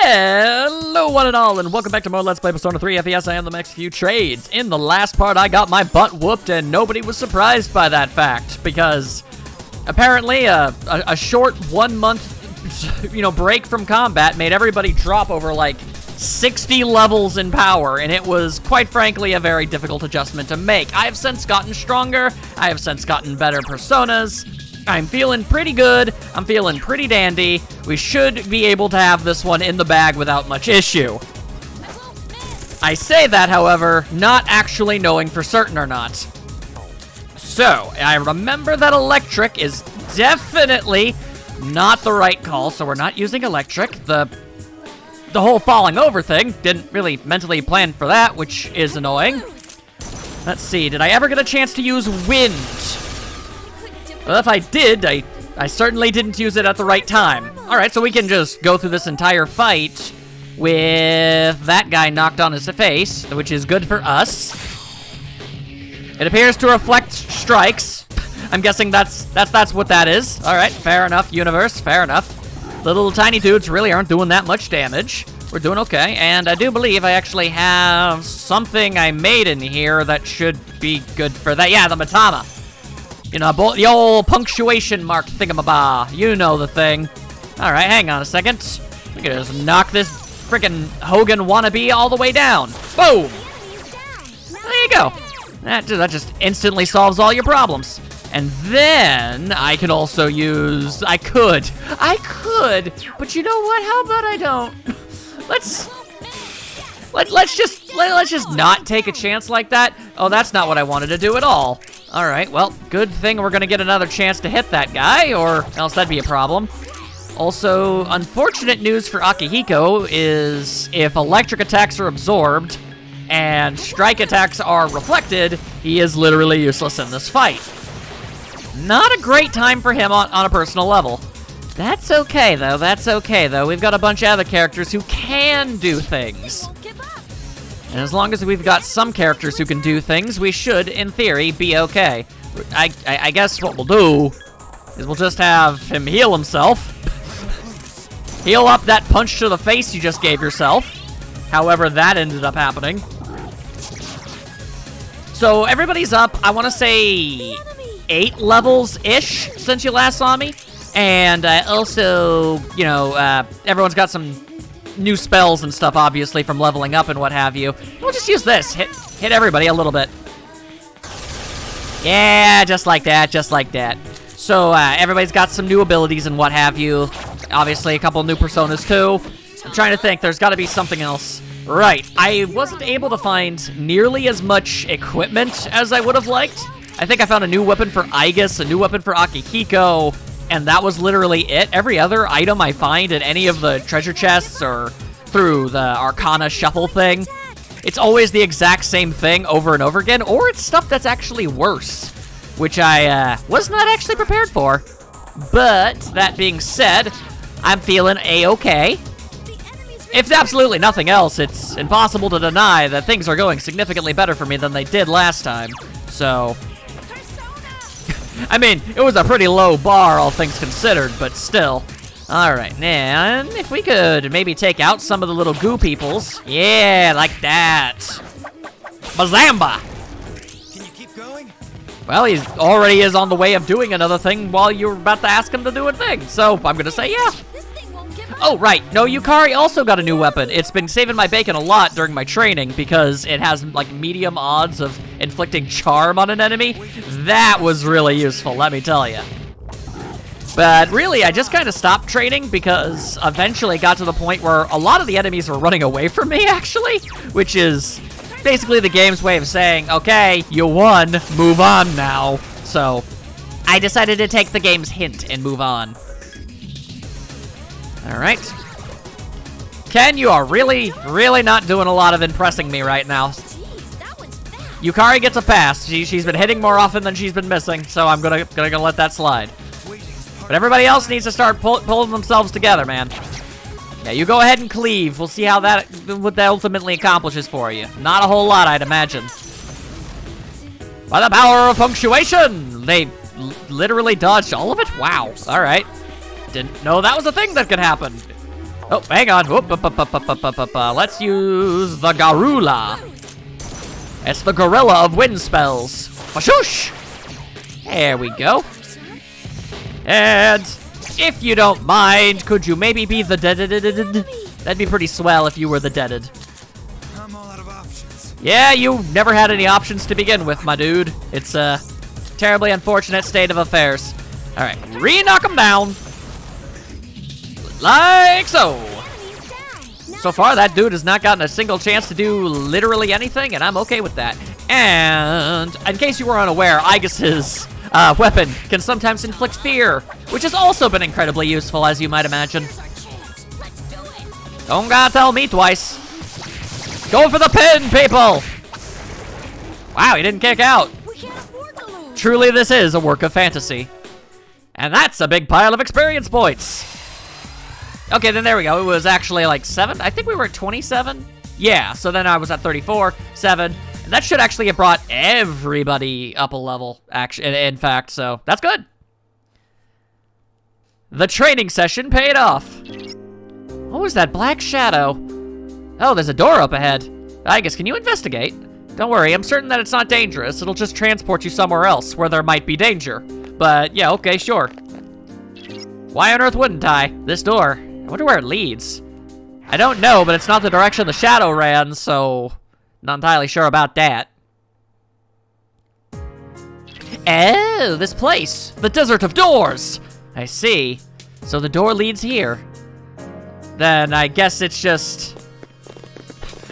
Hello one and all, and welcome back to more Let's Play Persona 3 FES. I am the Max Few Trades. In the last part, I got my butt whooped, and nobody was surprised by that fact, because apparently a short 1 month, break from combat made everybody drop over like 60 levels in power, and it was, quite frankly, a very difficult adjustment to make. I have since gotten stronger. I have since gotten better personas. I'm feeling pretty good. I'm feeling pretty dandy. We should be able to have this one in the bag without much issue. I say that, however, not actually knowing for certain or not. So, I remember that electric is definitely not the right call, so we're not using electric. The whole falling over thing, didn't really mentally plan for that, which is annoying. Let's see, did I ever get a chance to use wind? Well, if I did, I certainly didn't use it at the right time. Alright, so we can just go through this entire fight with that guy knocked on his face, which is good for us. It appears to reflect strikes. I'm guessing that's what that is. Alright, fair enough, universe, fair enough. Little tiny dudes really aren't doing that much damage. We're doing okay, and I do believe I actually have something I made in here that should be good for that. Yeah, the Matama. You know, the old punctuation mark thingamabah. You know the thing. Alright, hang on a second. We can just knock this freaking Hogan wannabe all the way down. Boom! There you go. That just instantly solves all your problems. And then I can also use... I could. But you know what? How about I don't? Let's just not take a chance like that. Oh, that's not what I wanted to do at all. Alright, well, good thing we're gonna get another chance to hit that guy, or else that'd be a problem. Also, unfortunate news for Akihiko is if electric attacks are absorbed and strike attacks are reflected, he is literally useless in this fight. Not a great time for him on a personal level. That's okay, though. We've got a bunch of other characters who can do things. And as long as we've got some characters who can do things, we should, in theory, be okay. I guess what we'll do is we'll just have him heal himself. Heal up that punch to the face you just gave yourself. However that ended up happening. So everybody's up, I want to say 8 levels-ish since you last saw me. And also, everyone's got some new spells and stuff, obviously, from leveling up and what have you. We'll just use this. Hit everybody a little bit. Yeah, just like that. So, everybody's got some new abilities and what have you. Obviously, a couple new personas, too. I'm trying to think. There's got to be something else. Right. I wasn't able to find nearly as much equipment as I would have liked. I think I found a new weapon for Aigis, a new weapon for Akihiko, and that was literally it. Every other item I find in any of the treasure chests or through the Arcana shuffle thing, it's always the exact same thing over and over again, or it's stuff that's actually worse, which I was not actually prepared for. But, that being said, I'm feeling A-okay. If absolutely nothing else, it's impossible to deny that things are going significantly better for me than they did last time, so... I mean, it was a pretty low bar, all things considered, but still. Alright, now, if we could maybe take out some of the little goo peoples. Yeah, like that. Bazamba! Can you keep going? Well, he already is on the way of doing another thing while you're about to ask him to do a thing, so I'm gonna say yeah. Oh, right. No, Yukari also got a new weapon. It's been saving my bacon a lot during my training because it has, like, medium odds of inflicting charm on an enemy. That was really useful, let me tell you. But really, I just kind of stopped training because eventually got to the point where a lot of the enemies were running away from me, actually, which is basically the game's way of saying, okay, you won, move on now. So I decided to take the game's hint and move on. Alright. Ken, you are really not doing a lot of impressing me right now. Yukari gets a pass. She's been hitting more often than she's been missing, so I'm gonna let that slide. But everybody else needs to start pulling themselves together, man. Yeah, you go ahead and cleave. We'll see what that ultimately accomplishes for you. Not a whole lot, I'd imagine. By the power of punctuation! They literally dodged all of it? Wow. Alright. Didn't know that was a thing that could happen. Oh, hang on. Let's use the Garula. It's the gorilla of wind spells. Washoosh! There we go. And if you don't mind, could you maybe be the deaded? That'd be pretty swell if you were the deaded. I'm all out of options. Yeah, you never had any options to begin with, my dude. It's a terribly unfortunate state of affairs. All right, re-knock him down. Like so. So far, that dude has not gotten a single chance to do literally anything, and I'm okay with that. And in case you were unaware, Aegis's weapon can sometimes inflict fear, which has also been incredibly useful, as you might imagine. Don't gotta tell me twice. Go for the pin, people! Wow, he didn't kick out. Truly, this is a work of fantasy. And that's a big pile of experience points. Okay, then there we go. It was actually like 7. I think we were at 27. Yeah, so then I was at 34, 7. And that should actually have brought everybody up a level, actually, in fact, so that's good. The training session paid off. What was that black shadow? Oh, there's a door up ahead. Aegis, can you investigate? Don't worry, I'm certain that it's not dangerous. It'll just transport you somewhere else where there might be danger. But yeah, okay, sure. Why on earth wouldn't I? This door. I wonder where it leads. I don't know, but it's not the direction the shadow ran, so not entirely sure about that. Oh, this place. The Desert of Doors. I see. So the door leads here. Then I guess it's just...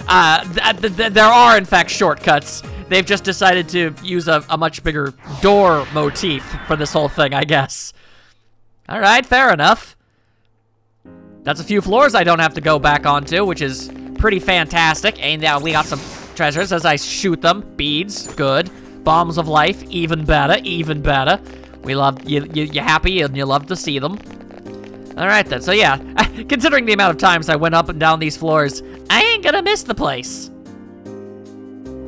there are, in fact, shortcuts. They've just decided to use a much bigger door motif for this whole thing, I guess. All right, fair enough. That's a few floors I don't have to go back onto, which is pretty fantastic. And now we got some treasures as I shoot them. Beads, good. Bombs of life, even better, even better. We love, you're happy and you love to see them. All right then, so yeah, considering the amount of times I went up and down these floors, I ain't gonna miss the place.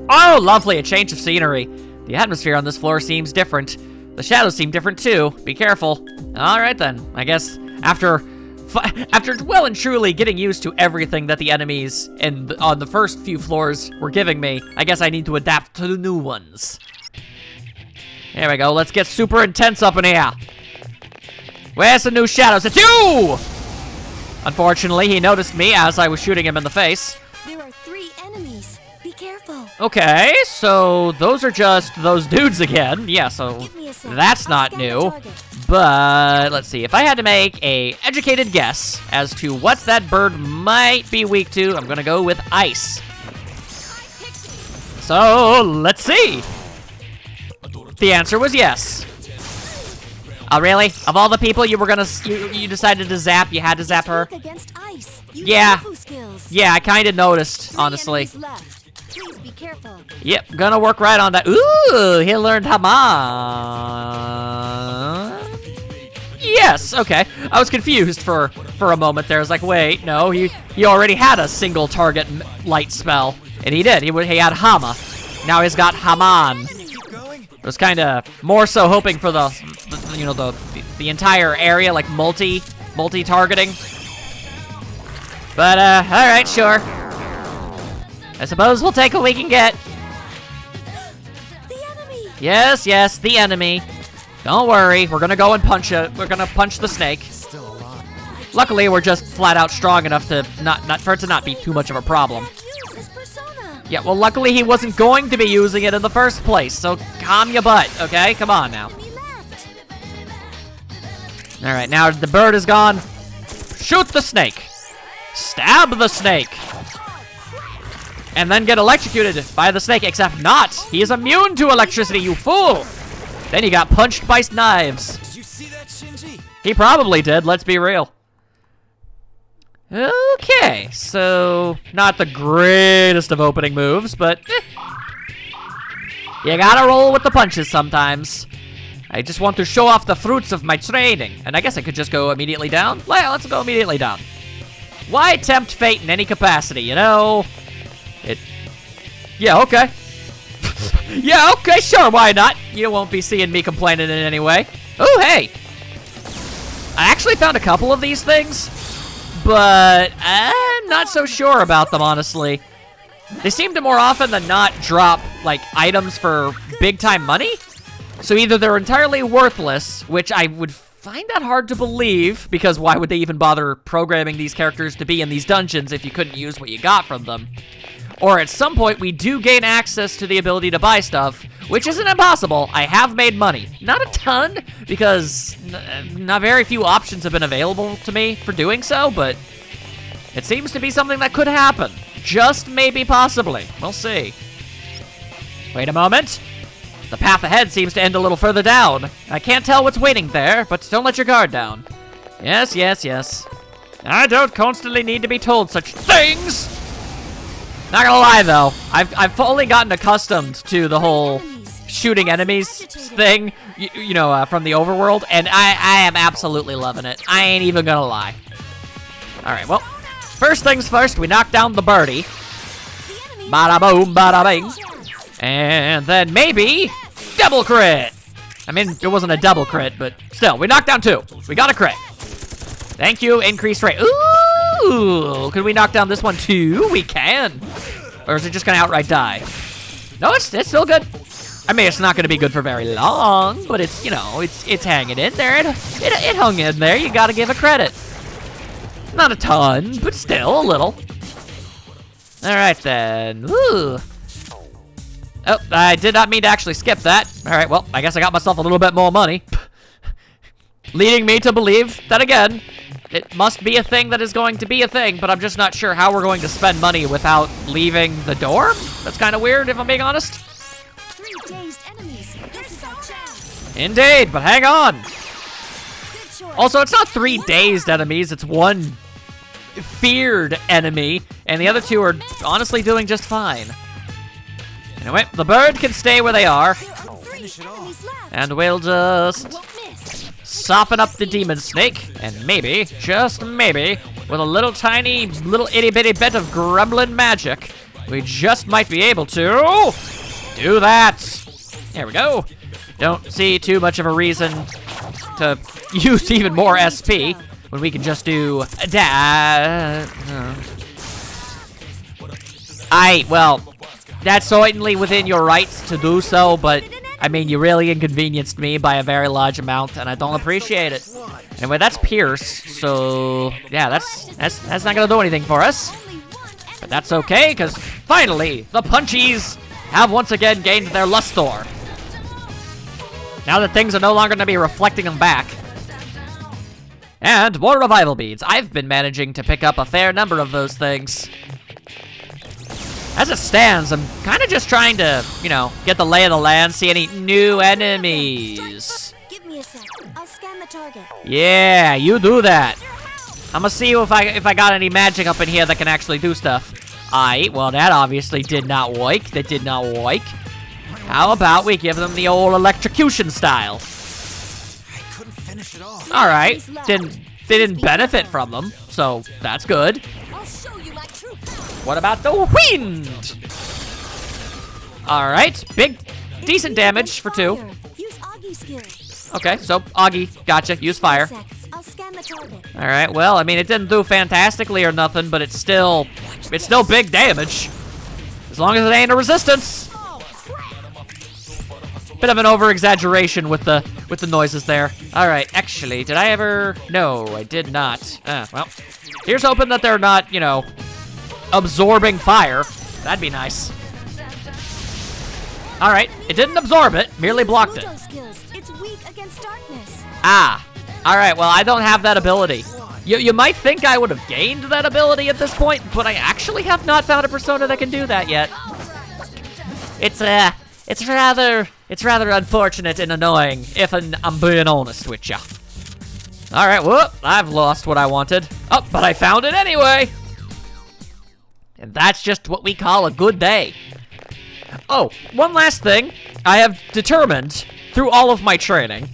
Oh, lovely, a change of scenery. The atmosphere on this floor seems different. The shadows seem different too. Be careful. All right then, I guess after well and truly getting used to everything that the enemies on the first few floors were giving me, I guess I need to adapt to the new ones. There we go, let's get super intense up in here. Where's the new shadows? It's you! Unfortunately, he noticed me as I was shooting him in the face. There are 3 enemies. Be careful. Okay, so those are just those dudes again. Yeah, so Give me a sec. that's I'll not scan the new. target. But let's see, if I had to make a educated guess as to what that bird might be weak to, I'm gonna go with ice. So let's see. The answer was yes. Oh really? Of all the people you were gonna, you decided to zap, you had to zap her? Weak against ice. Use Yeah. Tofu skills. Yeah, I kind of noticed, 3 honestly. enemies left. Please be careful. Yep, gonna work right on that. Ooh, he learned Haman. Yes, okay. I was confused for a moment there. I was like, wait, no, he already had a single target light spell, and he did. He had Hama. Now he's got Haman. Keep going. I was kind of more so hoping for the entire area, like multi-targeting. But all right, sure. I suppose we'll take what we can get. The enemy. Yes, the enemy. Don't worry, we're gonna go and punch it. We're gonna punch the snake. Still alive. Luckily, we're just flat out strong enough to for it to not be too much of a problem. Use his persona. Yeah, well, luckily he wasn't going to be using it in the first place, so calm your butt, okay? Come on now. Enemy left. All right, now the bird is gone. Shoot the snake. Stab the snake. And then get electrocuted by the snake, except not. He is immune to electricity, you fool. Then he got punched by knives. Did you see that, Shinji? He probably did, let's be real. Okay, so not the greatest of opening moves, but you gotta roll with the punches sometimes. I just want to show off the fruits of my training, and I guess I could just go immediately down. Well, let's go immediately down. Why tempt fate in any capacity, you know? Yeah, okay. Yeah, okay, sure, why not? You won't be seeing me complaining in any way. Oh, hey! I actually found a couple of these things, but I'm not so sure about them, honestly. They seem to more often than not drop, like, items for big-time money. So either they're entirely worthless, which I would find that hard to believe, because why would they even bother programming these characters to be in these dungeons if you couldn't use what you got from them? Or at some point, we do gain access to the ability to buy stuff, which isn't impossible. I have made money. Not a ton, because not very few options have been available to me for doing so, but it seems to be something that could happen. Just maybe, possibly. We'll see. Wait a moment. The path ahead seems to end a little further down. I can't tell what's waiting there, but don't let your guard down. Yes, yes, yes. I don't constantly need to be told such things. Not gonna lie, though. I've fully gotten accustomed to the whole shooting enemies thing, you know, from the overworld, and I am absolutely loving it. I ain't even gonna lie. All right, well, first things first, we knock down the birdie. Bada boom, bada bing. And then maybe double crit. I mean, it wasn't a double crit, but still, we knocked down 2. We got a crit. Thank you, increased rate. Ooh, could we knock down this one too? We can. Or is it just gonna outright die? No, it's still good. I mean, it's not gonna be good for very long, but it's, you know, it's hanging in there. It hung in there. You gotta give it credit. Not a ton, but still a little. All right then. Ooh. Oh, I did not mean to actually skip that. All right, well, I guess I got myself a little bit more money. Leading me to believe that, again, it must be a thing that is going to be a thing, but I'm just not sure how we're going to spend money without leaving the door. That's kind of weird, if I'm being honest. 3 dazed enemies. This is our chance. Indeed, but hang on. Good choice. Also, it's not 3 dazed enemies, it's 1 feared enemy, and the other 2 are honestly doing just fine. Anyway, the bird can stay where they are, There are 3 enemies left. and we'll just Won't miss. soften up the demon snake, and maybe, just maybe, with a little tiny, little itty-bitty bit of gremlin magic, we just might be able to do that. There we go. Don't see too much of a reason to use even more SP when we can just do that. Well, that's certainly within your rights to do so, but I mean, you really inconvenienced me by a very large amount, and I don't appreciate it. Anyway, that's Pierce, so yeah, that's not gonna do anything for us. But that's okay, because finally, the Punchies have once again gained their luster. Now that things are no longer gonna be reflecting them back. And more revival beads. I've been managing to pick up a fair number of those things. As it stands, I'm kind of just trying to, you know, get the lay of the land, see any new enemies. Give me a sec. I'll scan the target. Yeah, you do that. I'm gonna see if I got any magic up in here that can actually do stuff. Aight, well, that obviously did not work. That did not work. How about we give them the old electrocution style? I couldn't finish it off. All right, they didn't benefit from them, so that's good. I'll show you my true power. What about the wind? All right, decent damage for 2. Fire. Use Augie skill. Okay, so Augie, gotcha. Use fire. Sec. I'll scan the target. All right, well, I mean, it didn't do fantastically or nothing, but it's still big damage. As long as it ain't a resistance. Bit of an over-exaggeration with the noises there. All right, actually, did I ever? No, I did not. Well, here's hoping that they're not, you know, absorbing fire. That'd be nice. All right, it didn't absorb it, merely blocked it. Pluto skills. It's weak against darkness. Ah, all right, well, I don't have that ability. You might think I would have gained that ability at this point, but I actually have not found a persona that can do that yet. It's rather unfortunate and annoying, if I'm being honest with ya. All right, whoop, I've lost what I wanted. Oh, but I found it anyway. And that's just what we call a good day. Oh, one last thing. I have determined, through all of my training,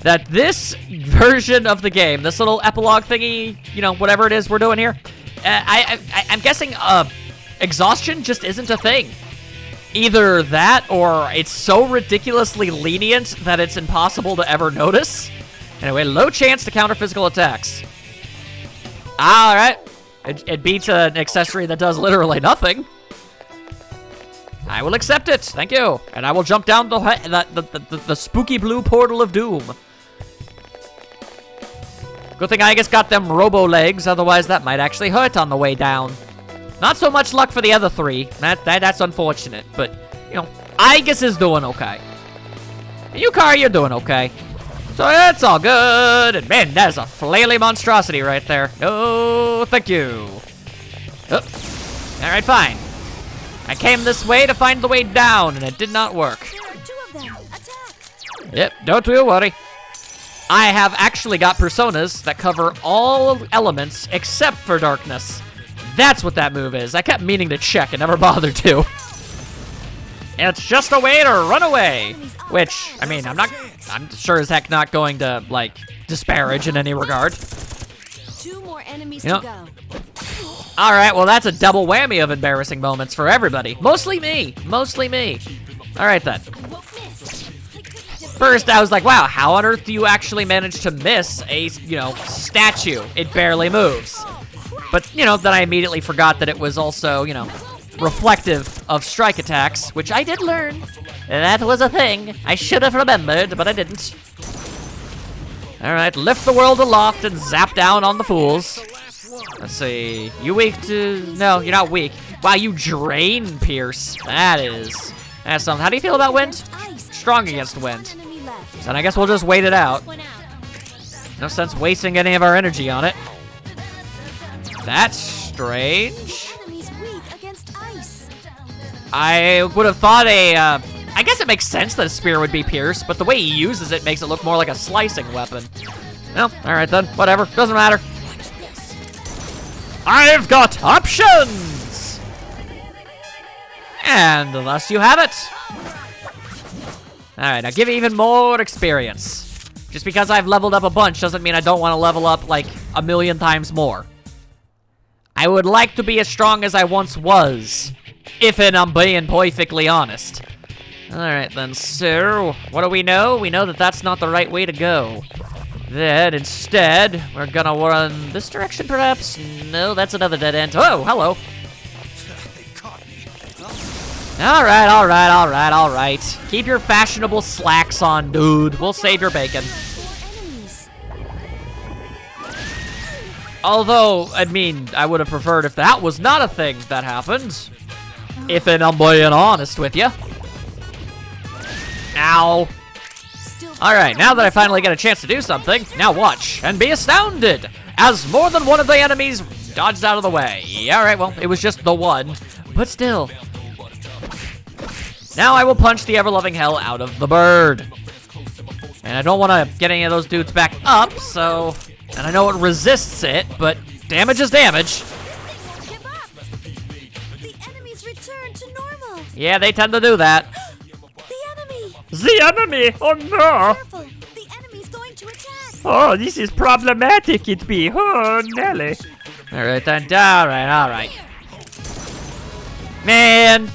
that this version of the game, this little epilogue thingy, you know, whatever it is we're doing here, I'm guessing exhaustion just isn't a thing. Either that, or it's so ridiculously lenient that it's impossible to ever notice. Anyway, low chance to counter physical attacks. All right. It beats an accessory that does literally nothing. I will accept it. Thank you. And I will jump down the spooky blue portal of doom. Good thing I just got them robo legs, otherwise that might actually hurt on the way down. Not so much luck for the other three. That's unfortunate, but, you know, Igus is doing okay. Yukari, you're doing okay. So it's all good. And man, that is a flaily monstrosity right there. No, thank you. Oh. All right, fine. I came this way to find the way down, and it did not work. There are 2 of them. Attack. Yep, don't you worry. I have actually got personas that cover all elements except for darkness. That's what that move is. I kept meaning to check and never bothered to. It's just a way to run away. Which, I mean, I'm sure as heck not going to, like, disparage in any regard. 2 more enemies You know- to go. All right, well, that's a double whammy of embarrassing moments for everybody. Mostly me. Mostly me. All right, then. Miss. First, I was like, wow, how on earth do you actually manage to miss a, you know, statue? It barely moves. But, you know, then I immediately forgot that it was also, you know, reflective of strike attacks, which I did learn. That was a thing. I should have remembered, but I didn't. All right, lift the world aloft and zap down on the fools. Let's see. You weak to... No, you're not weak. Wow, you drain Pierce. That's something. How do you feel about wind? Strong against wind. Enemy left. And I guess we'll just wait it out. One out. No sense wasting any of our energy on it. That's strange. Enemy's weak against ice. I would have thought I guess it makes sense that a spear would be pierced, but the way he uses it makes it look more like a slicing weapon. Well, alright then. Whatever. Doesn't matter. I've got options! And thus you have it. Alright, now give me even more experience. Just because I've leveled up a bunch doesn't mean I don't want to level up like a million times more. I would like to be as strong as I once was, if I'm being perfectly honest. Alright then, so what do we know? We know that that's not the right way to go. Then, instead, we're gonna run this direction, perhaps? No, that's another dead end. Oh, hello. They've caught me. Alright. Keep your fashionable slacks on, dude. We'll save your bacon. 4 enemies. Although, I mean, I would have preferred if that was not a thing that happened. If I'm being honest with you. Ow. Alright, now that I finally get a chance to do something, now watch and be astounded as more than one of the enemies dodged out of the way. Alright, well, it was just the one, but still. Now I will punch the ever-loving hell out of the bird. And I don't want to get any of those dudes back up, so... And I know it resists it, but damage is damage. They won't give up. The enemies return to normal. Yeah, they tend to do that. The enemy. The enemy! Oh no! Careful. The enemy's going to attack. Oh, this is problematic, it be. Oh, Nelly. Alright then, alright. Man!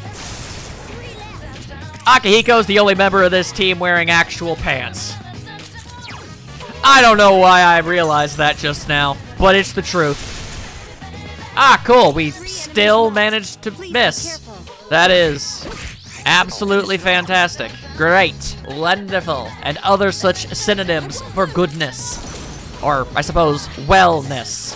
Akihiko's the only member of this team wearing actual pants. I don't know why I realized that just now, but it's the truth. Ah, cool. We still managed to miss. That is absolutely fantastic. Great. Wonderful. And other such synonyms for goodness. Or, I suppose, wellness.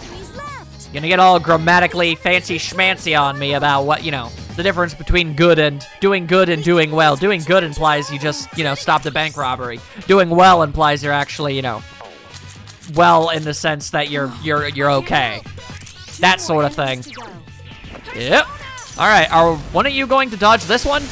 Enemies left. Gonna get all grammatically fancy schmancy on me about what, you know, the difference between good and doing well. Doing good implies you just, you know, stopped a bank robbery. Doing well implies you're actually, you know, well in the sense that you're okay. That sort of thing. Yep. All right, are one of you going to dodge this one?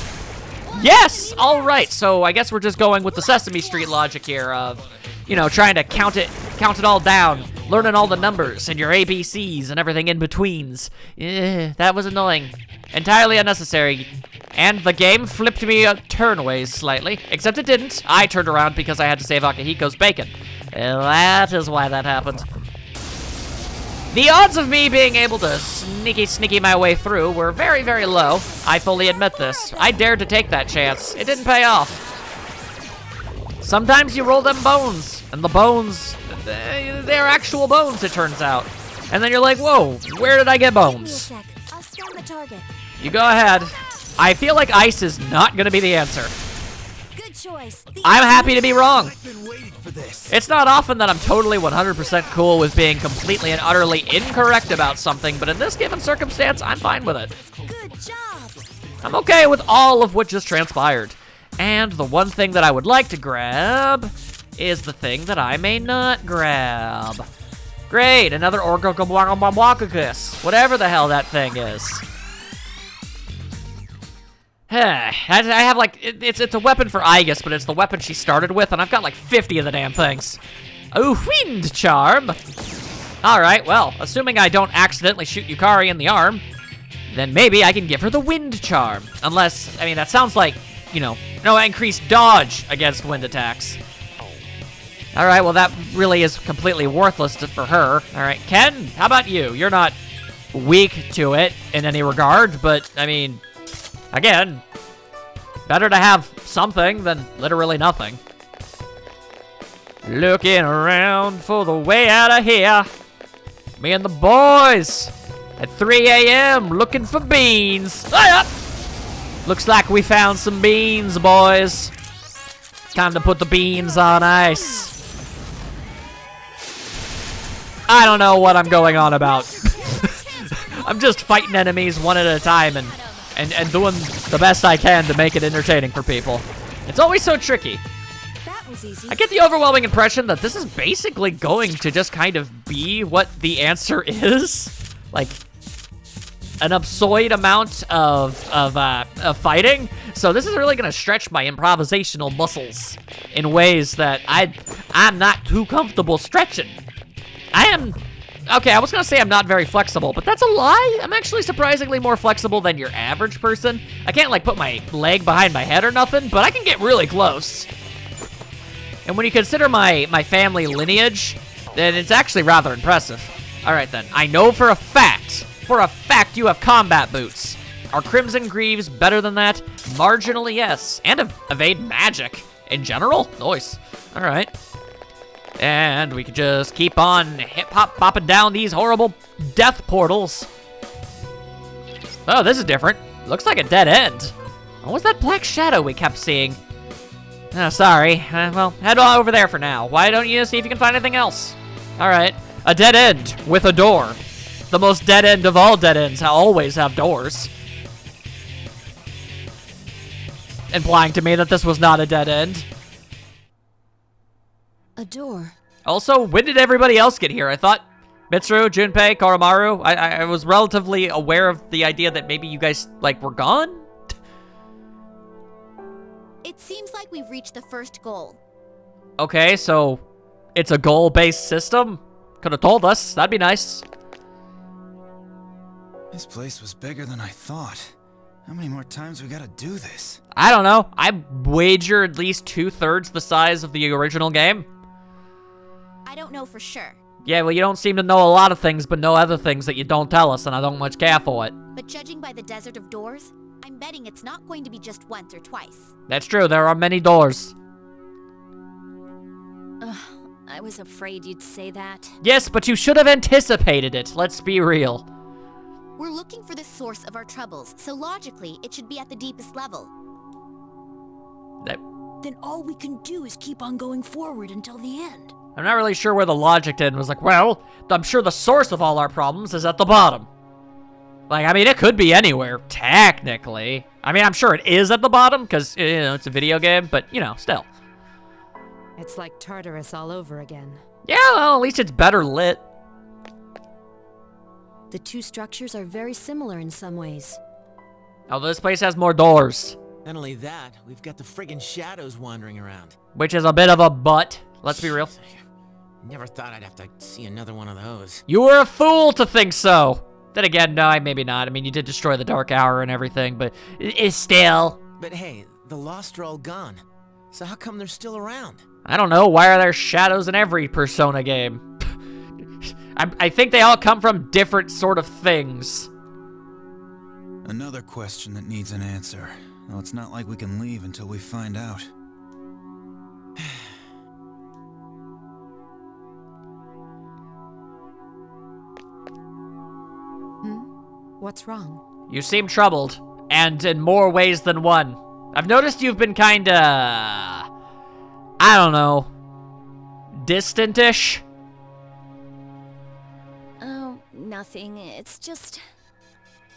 Yes! All right, so I guess we're just going with the Sesame Street logic here of, you know, trying to count it all down, learning all the numbers and your ABCs and everything in betweens. That was annoying. Entirely unnecessary. And the game flipped me turnaways slightly, except it didn't. I turned around because I had to save Akihiko's bacon. That is why that happened. The odds of me being able to sneaky my way through were very, very low. I fully admit this. I dared to take that chance. It didn't pay off. Sometimes you roll them bones, and the bones, they're actual bones, it turns out. And then you're like, whoa, where did I get Give me a bones? sec. I'll scan the target. You go ahead. I feel like ice is not gonna be the answer. Good choice. The I'm happy to be wrong. I've been waiting for this. It's not often that I'm totally 100% cool with being completely and utterly incorrect about something, but in this given circumstance, I'm fine with it. Good job. I'm okay with all of what just transpired. And the one thing that I would like to grab is the thing that I may not grab. Great, another Orgogomwakagus, whatever the hell that thing is. I have like, it's a weapon for Aegis, but it's the weapon she started with, and I've got like 50 of the damn things. Oh, wind charm. All right, well, assuming I don't accidentally shoot Yukari in the arm, then maybe I can give her the wind charm. Unless, I mean, that sounds like, you know, no increased dodge against wind attacks. All right, well, that really is completely worthless for her. All right, Ken, how about you? You're not weak to it in any regard, but, I mean, again, better to have something than literally nothing. Looking around for the way out of here. Me and the boys at 3 a.m. looking for beans. Ah! Looks like we found some beans, boys. Time to put the beans on ice. I don't know what I'm going on about. I'm just fighting enemies one at a time and doing the best I can to make it entertaining for people. It's always so tricky. That was easy. I get the overwhelming impression that this is basically going to just kind of be what the answer is. Like, an absurd amount of fighting. So this is really gonna stretch my improvisational muscles in ways that I'm not too comfortable stretching. Okay, I was gonna say I'm not very flexible, but that's a lie. I'm actually surprisingly more flexible than your average person. I can't like put my leg behind my head or nothing, but I can get really close. And when you consider my family lineage, then it's actually rather impressive. All right then, I know for a fact you have combat boots. Are Crimson Greaves better than that? Marginally, yes. And evade magic in general? Nice. All right. And we could just keep on hip-hop popping down these horrible death portals. Oh, this is different. Looks like a dead end. What was that black shadow we kept seeing? Oh, sorry. Well, head on over there for now. Why don't you see if you can find anything else? All right. A dead end with a door. The most dead end of all dead ends always have doors. Implying to me that this was not a dead end. A door. Also, when did everybody else get here? I thought Mitsuru, Junpei, Koromaru, I was relatively aware of the idea that maybe you guys, like, were gone? It seems like we've reached the first goal. Okay, so it's a goal-based system? Could have told us. That'd be nice. This place was bigger than I thought. How many more times we gotta do this? I don't know. I wager at least 2/3 the size of the original game. I don't know for sure, Yeah, well, you don't seem to know a lot of things, but know other things that you don't tell us, and I don't much care for it. but judging by the desert of doors, I'm betting it's not going to be just once or twice. That's true. There are many doors. Ugh, I was afraid you'd say that. Yes, but you should have anticipated it. Let's be real. We're looking for the source of our troubles, so logically, it should be at the deepest level. Then all we can do is keep on going forward until the end. I'm not really sure where the logic did. It was like, well, I'm sure the source of all our problems is at the bottom. Like, I mean, it could be anywhere, technically. I mean, I'm sure it is at the bottom, because, you know, it's a video game, but, you know, still. It's like Tartarus all over again. Yeah, well, at least it's better lit. The two structures are very similar in some ways. Although this place has more doors, Not only that, we've got the friggin' shadows wandering around. which is a bit of a butt. Let's be real. Never thought I'd have to see another one of those. You were a fool to think so. Then again, no, maybe not. I mean, you did destroy the Dark Hour and everything, but it's still... But hey, the Lost are all gone. So how come they're still around? I don't know. Why are there shadows in every Persona game? I think they all come from different sort of things. Another question that needs an answer. Though it's not like we can leave until we find out. What's wrong? You seem troubled, and in more ways than one. I've noticed you've been kinda... I don't know. Distant-ish? Oh, nothing. It's just...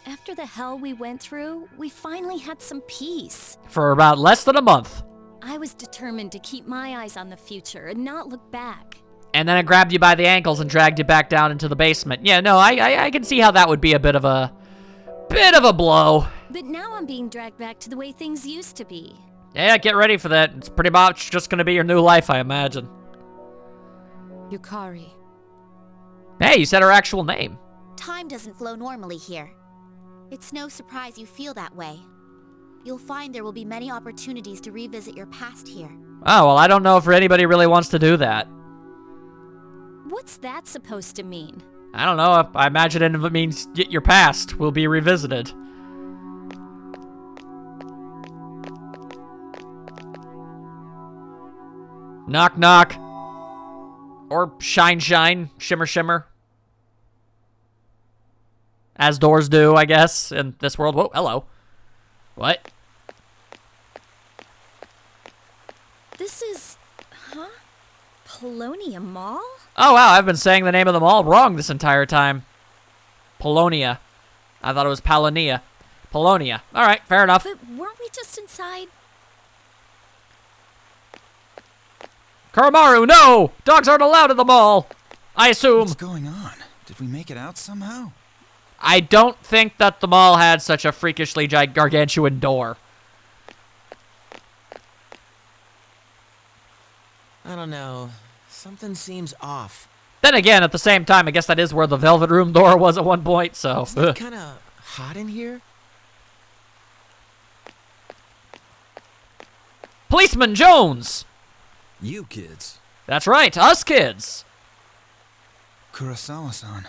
After the hell we went through, we finally had some peace. For about less than a month. I was determined to keep my eyes on the future and not look back. And then it grabbed you by the ankles and dragged you back down into the basement. Yeah, no, I can see how that would be a bit of a blow. But now I'm being dragged back to the way things used to be. Yeah, get ready for that. It's pretty much just gonna be your new life, I imagine. Yukari. Hey, you said her actual name. Time doesn't flow normally here. It's no surprise you feel that way. You'll find there will be many opportunities to revisit your past here. Oh, well, I don't know if anybody really wants to do that. What's that supposed to mean? I don't know. I imagine it means your past will be revisited. Knock, knock. Or shine, shine. Shimmer, shimmer. As doors do, I guess, in this world. Whoa, hello. What? This is... huh? Polonia Mall? Oh, wow, I've been saying the name of the mall wrong this entire time. Polonia. I thought it was Palonia. Polonia. All right, fair enough. But weren't we just inside? Kuramaru, no! Dogs aren't allowed at the mall! I assume. What's going on? Did we make it out somehow? I don't think that the mall had such a freakishly gargantuan door. I don't know. Something seems off. Then again, at the same time, I guess that is where the Velvet Room door was at one point, so... Isn't it kind of hot in here? Policeman Jones! You kids. That's right, us kids! Kurosawa-san.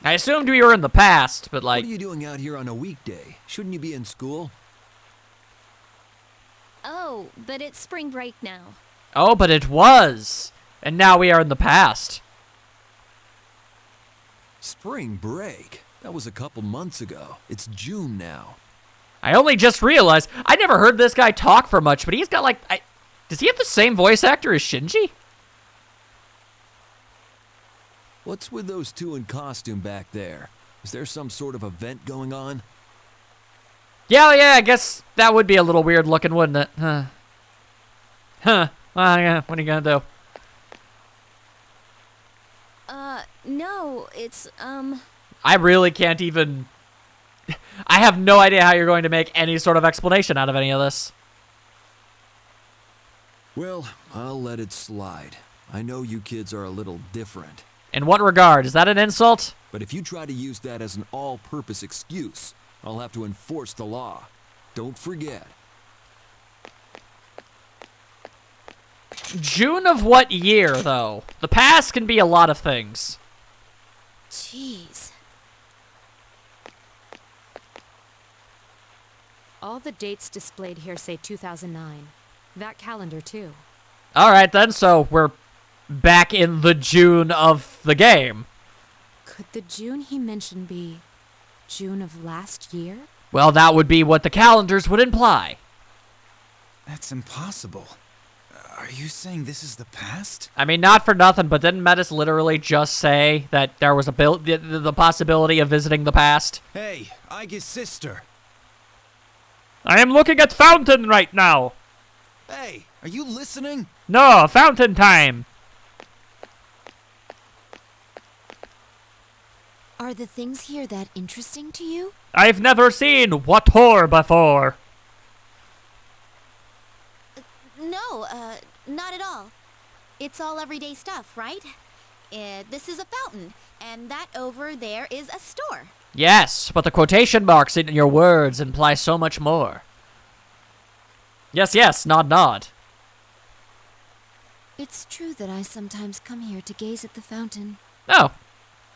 I assumed we were in the past, but like... What are you doing out here on a weekday? Shouldn't you be in school? Oh, but it's spring break now. Oh, but it was! And now we are in the past. Spring break? That was a couple months ago. It's June now. I only just realized, I never heard this guy talk for much, but he's got like... does he have the same voice actor as Shinji? What's with those two in costume back there? Is there some sort of event going on? Yeah, I guess that would be a little weird looking, wouldn't it? Huh. Well, yeah, what are you gonna do? No, it's, I really can't even... I have no idea how you're going to make any sort of explanation out of any of this. Well, I'll let it slide. I know you kids are a little different. In what regard? Is that an insult? But if you try to use that as an all-purpose excuse, I'll have to enforce the law. Don't forget. June of what year, though? The past can be a lot of things. jeez. All the dates displayed here say 2009. That calendar, too. Alright then, so we're back in the June of the game. Could the June he mentioned be June of last year? Well, that would be what the calendars would imply. That's impossible. Are you saying this is the past? I mean, not for nothing, but didn't Metis literally just say that there was the possibility of visiting the past? Hey, Aige's sister. I am looking at Fountain right now. Hey, are you listening? No, Fountain time. Are the things here that interesting to you? I've never seen what whore before. No, not at all. It's all everyday stuff, right? This is a fountain, and that over there is a store. Yes, but the quotation marks in your words imply so much more. Yes, yes, nod, nod. It's true that I sometimes come here to gaze at the fountain. Oh.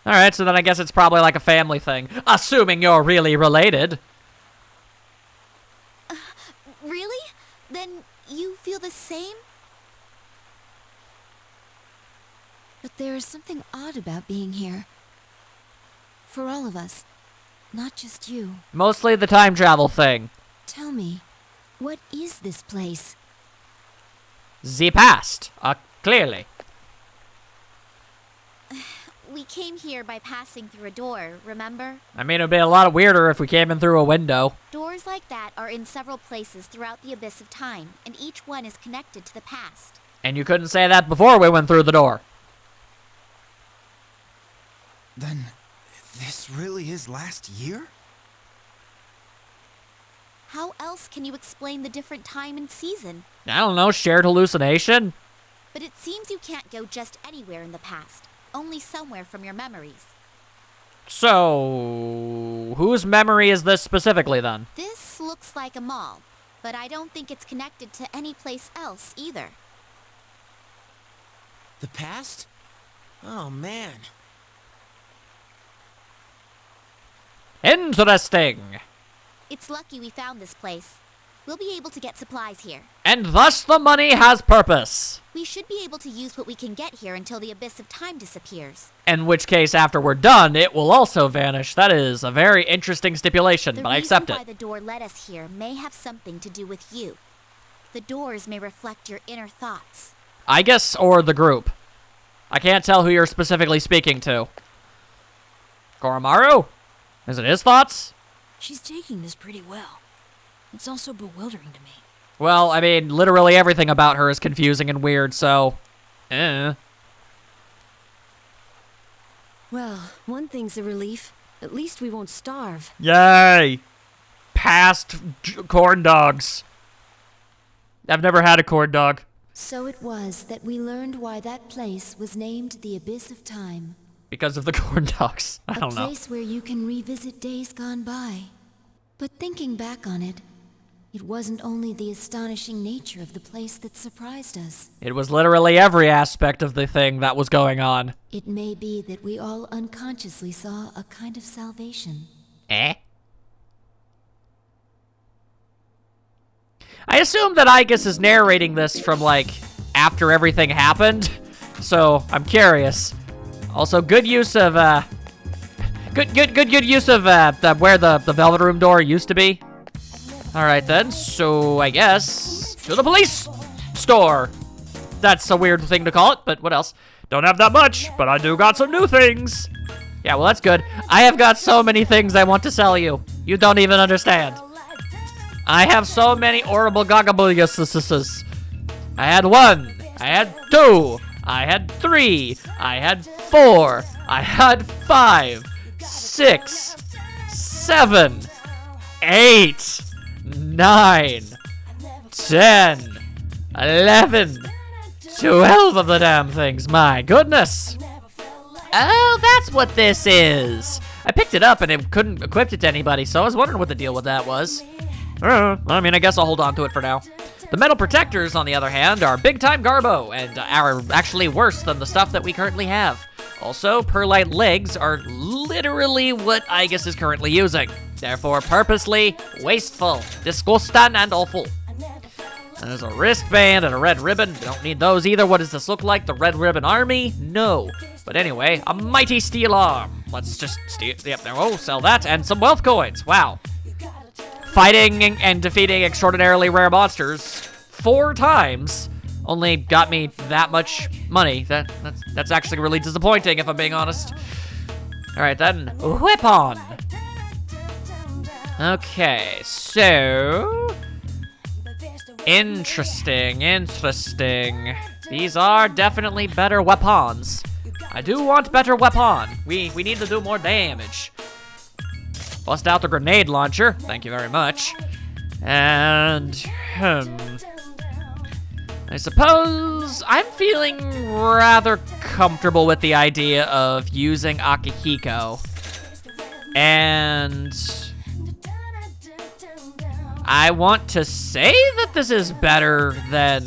Alright, so then I guess it's probably like a family thing. Assuming you're really related. Really? Then you feel the same? But there is something odd about being here. For all of us. Not just you. Mostly the time travel thing. Tell me, what is this place? The past, clearly. We came here by passing through a door, remember? I mean, it'd be a lot weirder if we came in through a window. Doors like that are in several places throughout the abyss of time, and each one is connected to the past. And you couldn't say that before we went through the door. Then, this really is last year? How else can you explain the different time and season? I don't know, shared hallucination? But it seems you can't go just anywhere in the past, only somewhere from your memories. So, whose memory is this specifically then? This looks like a mall, but I don't think it's connected to any place else either. The past? Oh, man. Interesting. It's lucky we found this place. We'll be able to get supplies here. And thus the money has purpose. We should be able to use what we can get here until the abyss of time disappears. In which case, after we're done, it will also vanish. That is a very interesting stipulation, but I accept The reason it. why the door led us here may have something to do with you. The doors may reflect your inner thoughts. I guess, or the group. I can't tell who you're specifically speaking to. Koromaru? Is it his thoughts? She's taking this pretty well. It's also bewildering to me. Well, I mean, literally everything about her is confusing and weird, so... Well, one thing's a relief. At least we won't starve. Yay! Past corn dogs. I've never had a corn dog. So it was that we learned why that place was named the Abyss of Time. Because of the corn dogs. I don't know. A place where you can revisit days gone by. But thinking back on it, it wasn't only the astonishing nature of the place that surprised us. It was literally every aspect of the thing that was going on. It may be that we all unconsciously saw a kind of salvation. Eh? I assume that Igus is narrating this from, like, after everything happened. So, I'm curious. Also, good use of, good use of, where the Velvet Room door used to be. Alright then, so I guess to the police store. That's a weird thing to call it, but what else? Don't have that much, but I do got some new things. Yeah, well, that's good. I have got so many things I want to sell you. You don't even understand. I have so many horrible gagabulyuses. I had 1. I had 2. I had 3. I had 4. I had 5. 6. 7. 8. 9, 10, 11, 12 of the damn things. My goodness. Oh, that's what this is. I picked it up and it couldn't equip it to anybody, so I was wondering what the deal with that was. I mean, I guess I'll hold on to it for now. The metal protectors, on the other hand, are big-time garbo and are actually worse than the stuff that we currently have. Also, perlite legs are literally what Igus is currently using. Therefore, purposely wasteful, disgusting, and awful. There's a wristband and a red ribbon. Don't need those either. What does this look like? The Red Ribbon Army? No. But anyway, a mighty steel arm. Let's just steal. Yep, there. Oh, sell that and some wealth coins. Wow. Fighting and defeating extraordinarily rare monsters 4 times only got me that much money. That's actually really disappointing, if I'm being honest. All right, then. Weapon. Okay, so... Interesting. These are definitely better weapons. I do want better weapon. We need to do more damage. Bust out the grenade launcher. Thank you very much. And, I suppose I'm feeling rather comfortable with the idea of using Akihiko. And I want to say that this is better than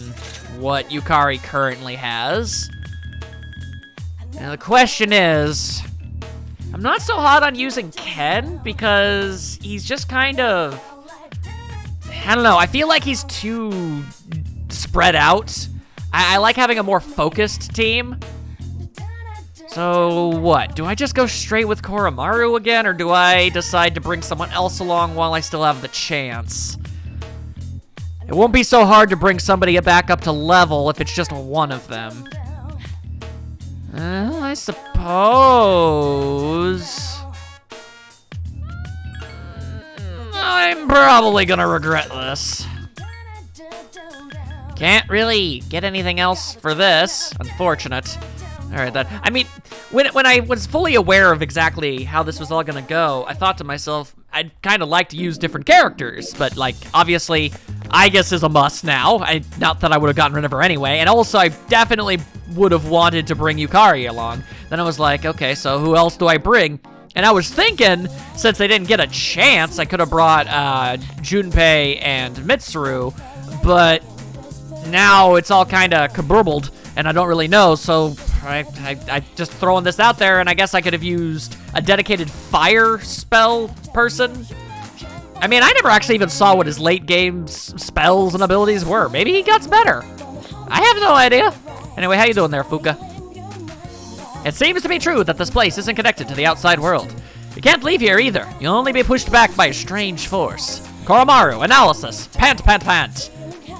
what Yukari currently has. Now the question is, I'm not so hot on using Ken because he's just kind of, I don't know, I feel like he's too spread out. I like having a more focused team. So what? Do I just go straight with Koromaru again, or do I decide to bring someone else along while I still have the chance? It won't be so hard to bring somebody back up to level if it's just one of them. I suppose... I'm probably gonna regret this. Can't really get anything else for this. Unfortunate. Alright then. I mean, when I was fully aware of exactly how this was all gonna go, I thought to myself, I'd kind of like to use different characters, but like, obviously, Aigis is a must now. Not that I would have gotten rid of her anyway, and also I definitely would have wanted to bring Yukari along. Then I was like, okay, so who else do I bring? And I was thinking, since they didn't get a chance, I could have brought Junpei and Mitsuru, but now it's all kind of kaburbled, and I don't really know, so I just throwing this out there, and I guess I could have used a dedicated fire spell person. I mean, I never actually even saw what his late game spells and abilities were. Maybe he gets better. I have no idea. Anyway, how you doing there, Fuka? It seems to be true that this place isn't connected to the outside world. You can't leave here either. You'll only be pushed back by a strange force. Koromaru, analysis. Pant, pant, pant.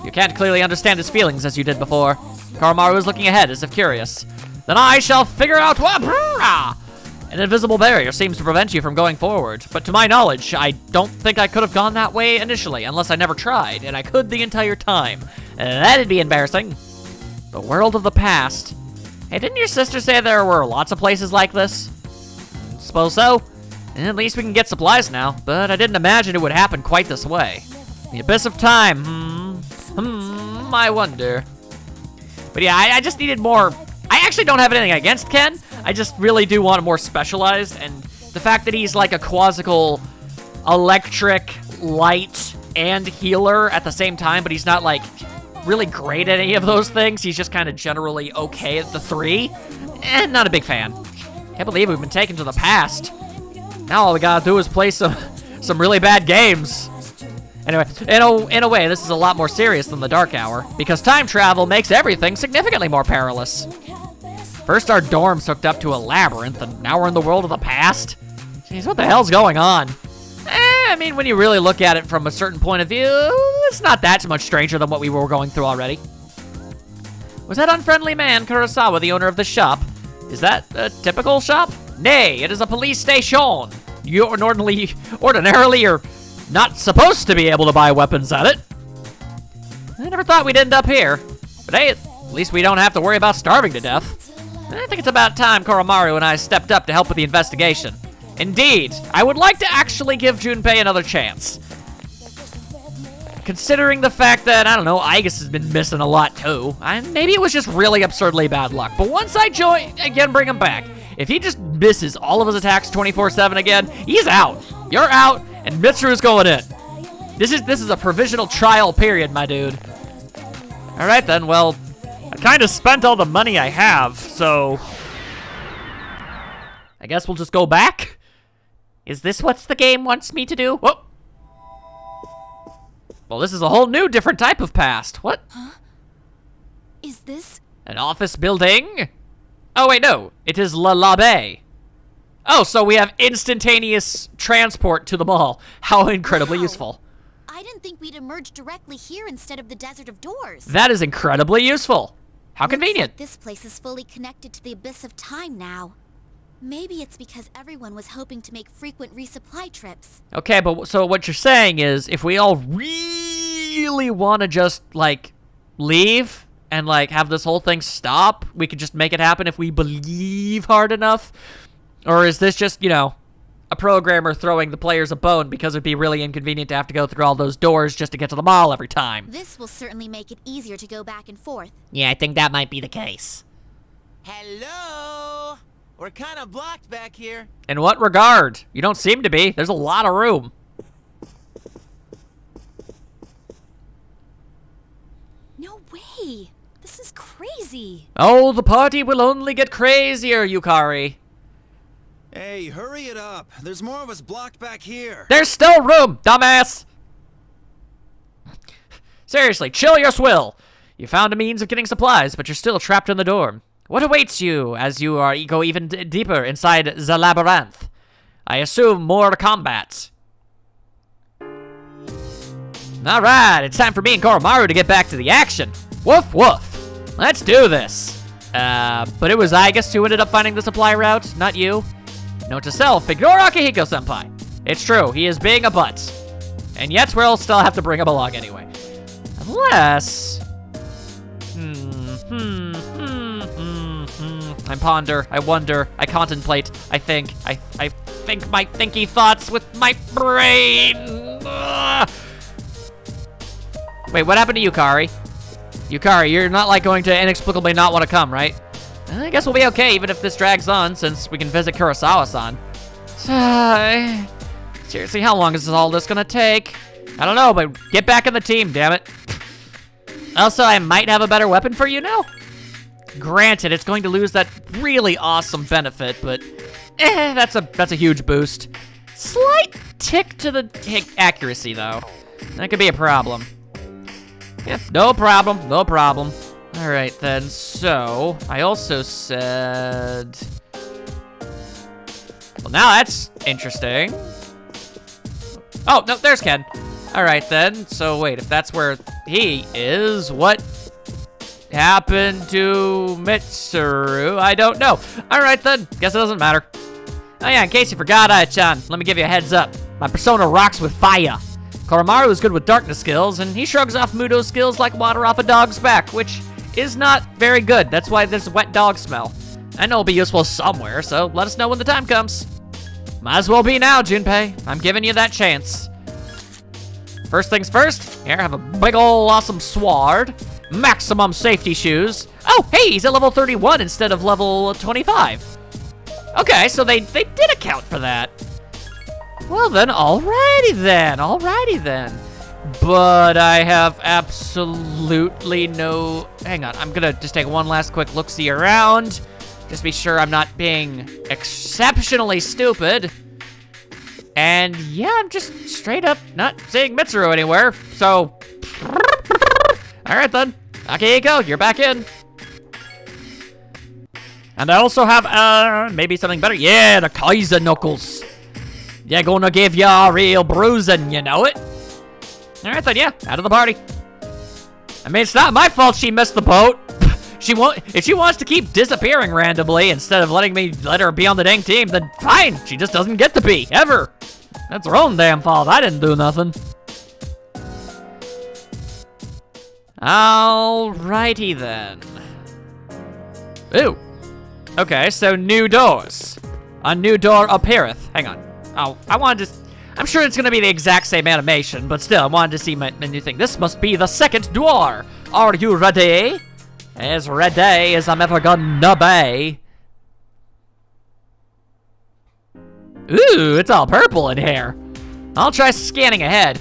You can't clearly understand his feelings as you did before. Koromaru is looking ahead as if curious. Then I shall figure out what... An invisible barrier seems to prevent you from going forward, but to my knowledge, I don't think I could have gone that way initially unless I never tried, and I could the entire time. That'd be embarrassing. The world of the past. Hey, didn't your sister say there were lots of places like this? Suppose so. At least we can get supplies now, but I didn't imagine it would happen quite this way. The abyss of time, I wonder. But yeah, I just needed more. I actually don't have anything against Ken. I just really do want more specialized, and the fact that he's like a quasical electric, light, and healer at the same time, but he's not like really great at any of those things. He's just kind of generally okay at the three. Not a big fan. Can't believe we've been taken to the past. Now all we gotta do is play some really bad games. Anyway, in a way, this is a lot more serious than the Dark Hour, because time travel makes everything significantly more perilous. First our dorm's hooked up to a labyrinth, and now we're in the world of the past? Jeez, what the hell's going on? I mean, when you really look at it from a certain point of view, it's not that much stranger than what we were going through already. Was that unfriendly man Kurosawa the owner of the shop? Is that a typical shop? Nay, it is a police station. You ordinarily are not supposed to be able to buy weapons at it. I never thought we'd end up here. But hey, at least we don't have to worry about starving to death. I think it's about time Koromaru and I stepped up to help with the investigation. Indeed, I would like to actually give Junpei another chance. Considering the fact that, I don't know, Aigis has been missing a lot too. Maybe it was just really absurdly bad luck. But once I bring him back, if he just misses all of his attacks 24/7 again, he's out. You're out, and Mitsuru's going in. This is a provisional trial period, my dude. All right then, well, I kind of spent all the money I have, so I guess we'll just go back. Is this what the game wants me to do? Whoa. Well, this is a whole new different type of past. What? Huh? Is this? An office building? Oh, wait, no. It is La Labe. Oh, so we have instantaneous transport to the mall. How incredibly useful. I didn't think we'd emerge directly here instead of the Desert of Doors. That is incredibly useful. How Looks convenient. like this place is fully connected to the Abyss of Time now. Maybe it's because everyone was hoping to make frequent resupply trips. Okay, but so what you're saying is if we all really want to just, like, leave and, like, have this whole thing stop, we could just make it happen if we believe hard enough? Or is this just, you know, a programmer throwing the players a bone because it'd be really inconvenient to have to go through all those doors just to get to the mall every time? This will certainly make it easier to go back and forth. Yeah, I think that might be the case. Hello? We're kind of blocked back here. In what regard? You don't seem to be. There's a lot of room. No way! This is crazy! Oh, the party will only get crazier, Yukari. Hey, hurry it up. There's more of us blocked back here. There's still room, dumbass! Seriously, chill your swill. You found a means of getting supplies, but you're still trapped in the dorm. What awaits you as you go even deeper inside the labyrinth? I assume more combat. Alright, it's time for me and Koromaru to get back to the action. Woof woof. Let's do this. But it was I guess who ended up finding the supply route, not you. Note to self, ignore Akihiko-senpai. It's true, he is being a butt. And yet we'll still have to bring him along anyway. Unless... I ponder, I wonder, I contemplate, I think my thinky thoughts with my brain. Ugh. Wait, what happened to Yukari? Yukari, you're not like going to inexplicably not want to come, right? I guess we'll be okay even if this drags on, since we can visit Kurosawa-san. Seriously, how long is all this gonna take? I don't know, but get back in the team, damn it. Also, I might have a better weapon for you now. Granted, it's going to lose that really awesome benefit, but that's a huge boost. Slight tick to the accuracy, though. That could be a problem. Yeah, no problem, no problem. All right, then, so, I also said... Well, now that's interesting. Oh, no, there's Ken. All right, then, so wait, if that's where he is, what happened to Mitsuru? I don't know. All right, then, guess it doesn't matter. Oh yeah, in case you forgot, Ai-chan, let me give you a heads up. My persona rocks with fire. Koromaru is good with darkness skills, and he shrugs off Mudo's skills like water off a dog's back, which is not very good. That's why there's a wet dog smell. I know it'll be useful somewhere, so let us know when the time comes. Might as well be now, Junpei. I'm giving you that chance. First things first, here, have a big ol' awesome sword, maximum safety shoes. Oh, hey, he's at level 31 instead of level 25. Okay, so they did account for that. Well then, alrighty then. But I have absolutely no... Hang on, I'm gonna just take one last quick look-see around. Just be sure I'm not being exceptionally stupid. And yeah, I'm just straight up not seeing Mitsuru anywhere, so... Alright then, Akihiko, you're back in. And I also have, maybe something better. Yeah, the Kaiser Knuckles. They're gonna give you a real bruising, you know it? Alright then, yeah, out of the party. I mean, it's not my fault she missed the boat. If she wants to keep disappearing randomly instead of let her be on the dang team, then fine. She just doesn't get to be, ever. That's her own damn fault. I didn't do nothing. Alrighty then. Ooh. Okay, so new doors. A new door appeareth. Hang on. Oh, I wanted to... I'm sure it's gonna be the exact same animation, but still, I wanted to see my new thing. This must be the second door. Are you ready? As ready as I'm ever gonna be. Ooh, it's all purple in here. I'll try scanning ahead.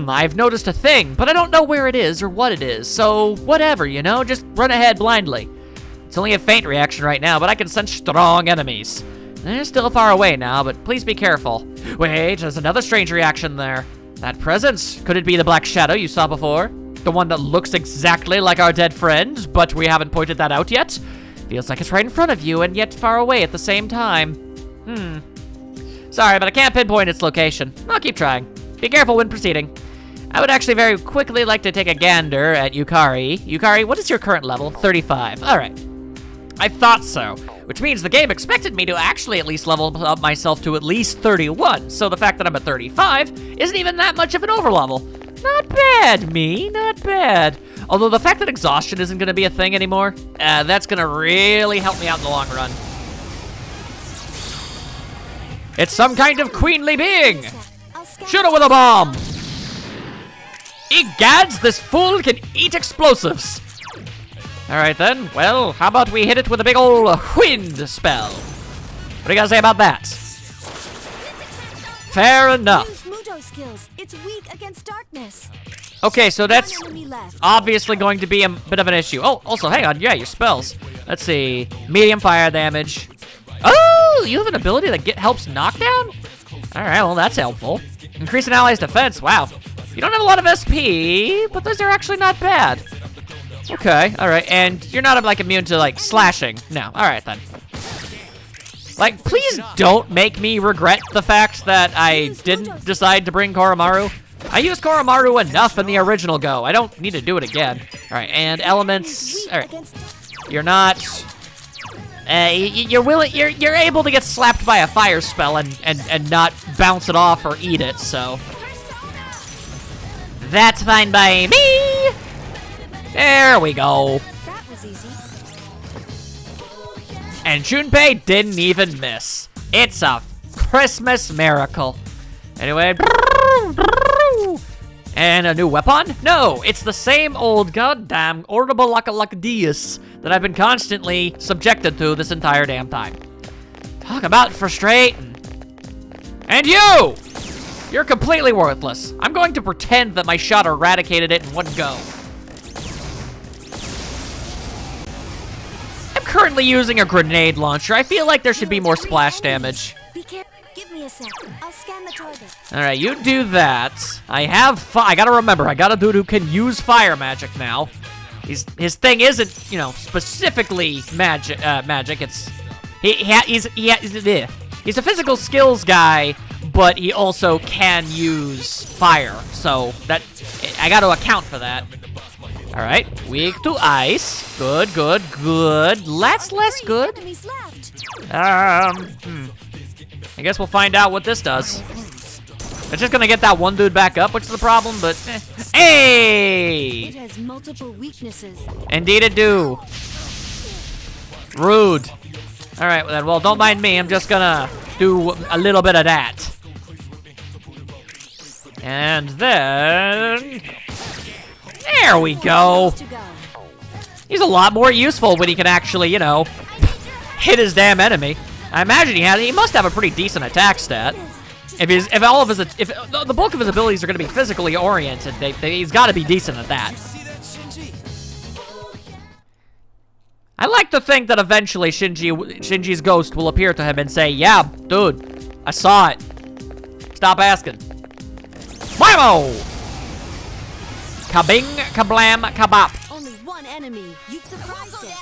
I've noticed a thing, but I don't know where it is or what it is, so whatever, you know, just run ahead blindly. It's only a faint reaction right now, but I can sense strong enemies. They're still far away now, but please be careful. Wait, there's another strange reaction there. That presence, could it be the black shadow you saw before? The one that looks exactly like our dead friend, but we haven't pointed that out yet? Feels like it's right in front of you and yet far away at the same time. Sorry, but I can't pinpoint its location. I'll keep trying. Be careful when proceeding. I would actually very quickly like to take a gander at Yukari. Yukari, what is your current level? 35. All right. I thought so, which means the game expected me to actually at least level up myself to at least 31, so the fact that I'm at 35 isn't even that much of an overlevel. Not bad, me, not bad. Although the fact that exhaustion isn't gonna be a thing anymore, that's gonna really help me out in the long run. It's some kind of queenly being! Shoot it with a bomb! Egads, this fool can eat explosives! Alright then, well, how about we hit it with a big ol' wind spell? What do you guys say about that? Fair enough. Skills. It's weak against darkness. Okay, so that's obviously going to be a bit of an issue. Oh, also, hang on, yeah, your spells. Let's see, medium fire damage. Oh, you have an ability that helps knockdown? Alright, well, that's helpful. Increase an ally's defense, wow. You don't have a lot of SP, but those are actually not bad. Okay, alright, and you're not, like, immune to, like, slashing. No, alright then. Like, please don't make me regret the fact that I didn't decide to bring Koromaru. I used Koromaru enough in the original Go. I don't need to do it again. Alright, and elements... Alright. You're not... you're able to get slapped by a fire spell and not bounce it off or eat it, so... That's fine by me! There we go. That was easy. And Junpei didn't even miss. It's a Christmas miracle. Anyway. And a new weapon? No, it's the same old goddamn Orbital Lacalacadius that I've been constantly subjected to this entire damn time. Talk about frustrating. And you! You're completely worthless. I'm going to pretend that my shot eradicated it in one go. I'm currently using a grenade launcher. I feel like there should be more splash damage. Be careful. Give me a sec. I'll scan the target. Alright, you do that. I gotta remember, I got a dude who can use fire magic now. His thing isn't, you know, specifically magic. It's he's a physical skills guy, but he also can use fire. So that I got to account for that. All right, weak to ice. Good, good, good. That's less good. Enemies left. I guess we'll find out what this does. It's just gonna get that one dude back up, which is the problem, but Hey! It has multiple weaknesses. Indeed it do. Rude. Alright, then, well, don't mind me. I'm just gonna do a little bit of that. And then... There we go. He's a lot more useful when he can actually, you know, hit his damn enemy. I imagine he must have a pretty decent attack stat. If the bulk of his abilities are going to be physically oriented, he's got to be decent at that. I like to think that eventually Shinji's ghost will appear to him and say, "Yeah, dude, I saw it. Stop asking." Whammo! Kabing, kablam, kabop. Only one enemy. You've surprised it.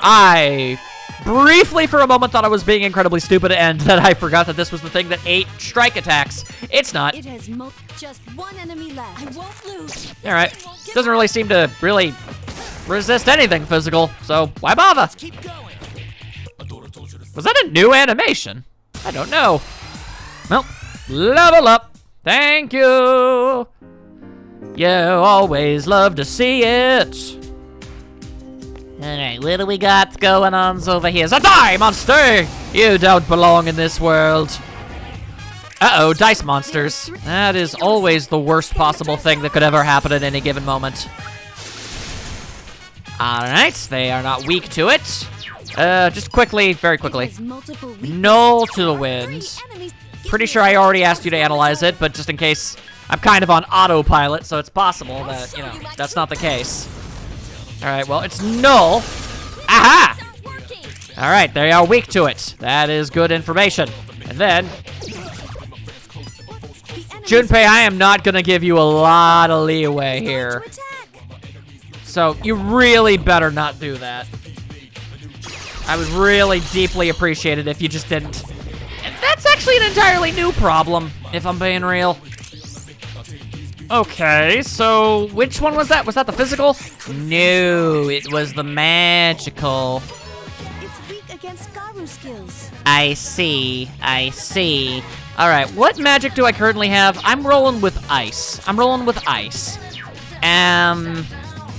I briefly for a moment thought I was being incredibly stupid and that I forgot that this was the thing that ate strike attacks. It's not. It has just one enemy left. I won't lose. Alright. Doesn't really seem to really resist anything physical, so why bother? Was that a new animation? I don't know. Well, level up. Thank you. You always love to see it. Alright, what do we got going on over here? Die, monster! You don't belong in this world. Uh-oh, dice monsters. That is always the worst possible thing that could ever happen at any given moment. Alright, they are not weak to it. Just quickly, very quickly. Null to the wind. Pretty sure I already asked you to analyze it, but just in case, I'm kind of on autopilot, so it's possible that, you know, that's not the case. Alright, well, it's null. Aha! Alright, they are weak to it. That is good information. And then... Junpei, I am not gonna give you a lot of leeway here. So, you really better not do that. I would really deeply appreciate it if you just didn't. And that's actually an entirely new problem, if I'm being real. Okay, so which one was that? Was that the physical? No, it was the magical. It's weak against Garu skills. I see, I see. All right, what magic do I currently have? I'm rolling with ice.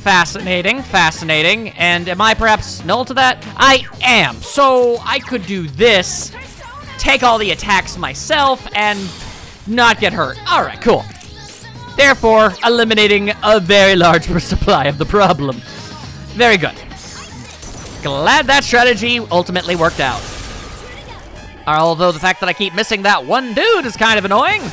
Fascinating, fascinating. And am I perhaps null to that? I am. So I could do this, take all the attacks myself, and not get hurt. All right, cool. Therefore, eliminating a very large supply of the problem. Very good. Glad that strategy ultimately worked out. Although the fact that I keep missing that one dude is kind of annoying.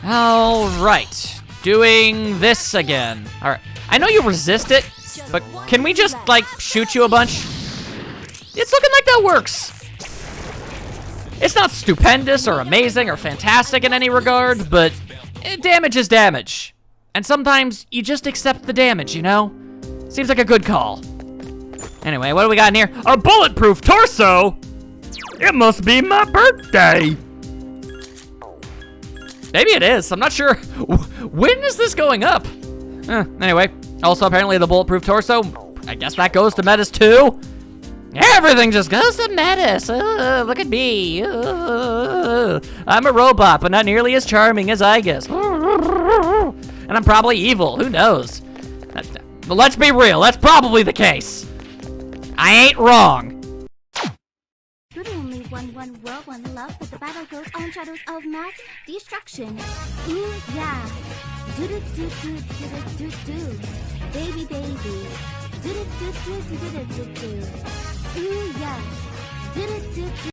Alright. Doing this again. Alright. I know you resist it, but can we just, like, shoot you a bunch? It's looking like that works. It's not stupendous or amazing or fantastic in any regard, but damage is damage. And sometimes you just accept the damage, you know? Seems like a good call. Anyway, what do we got in here? A bulletproof torso? It must be my birthday. Maybe it is. I'm not sure. When is this going up? Anyway, also apparently the bulletproof torso, I guess that goes to Metis too. Everything just goes to Metis. Look at me. I'm a robot, but not nearly as charming as I guess. And I'm probably evil. Who knows? But let's be real. That's probably the case. I ain't wrong. Good only one world, one love, but the battle goes on shadows of mass destruction. Ooh, yeah. Do-do-do-do-do-do-do-do. Baby, baby. Do-do-do-do-do-do-do-do. Ooh, yes. Do-do-do-do.